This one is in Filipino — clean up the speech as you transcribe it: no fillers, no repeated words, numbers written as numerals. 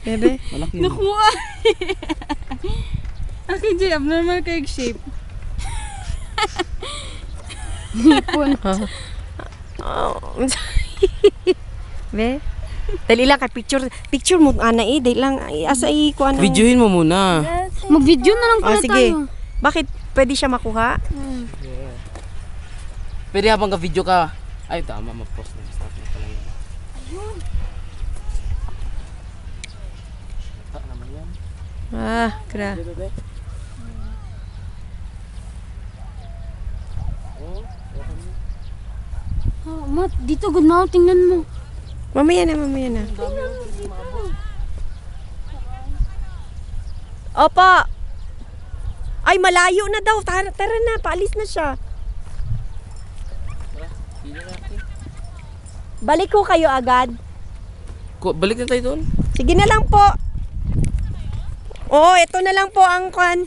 Bebe. Malaki yun. Nakuha. Akin Jay, abnormal kayong shape. Hipon. Oh. Be. Dali lang kay picture mo ana dali lang asa ko ano. Videohin mo muna. Mag-video na lang pala sige. tayo. Bakit pwede siya makuha? Pwede habang ka-video ka. Ay, tama. Mag-post na. Start na pala yan. Ayun. Naman yan. Gra. Bebe. Oh, Mat, dito good na. Tingnan mo. Mamaya na. Opo. Ay, malayo na daw. Tara na, paalis na siya. Balik ko kayo agad. Balik na tayo doon. Sige na lang po. Oo, ito na lang po ang kwan.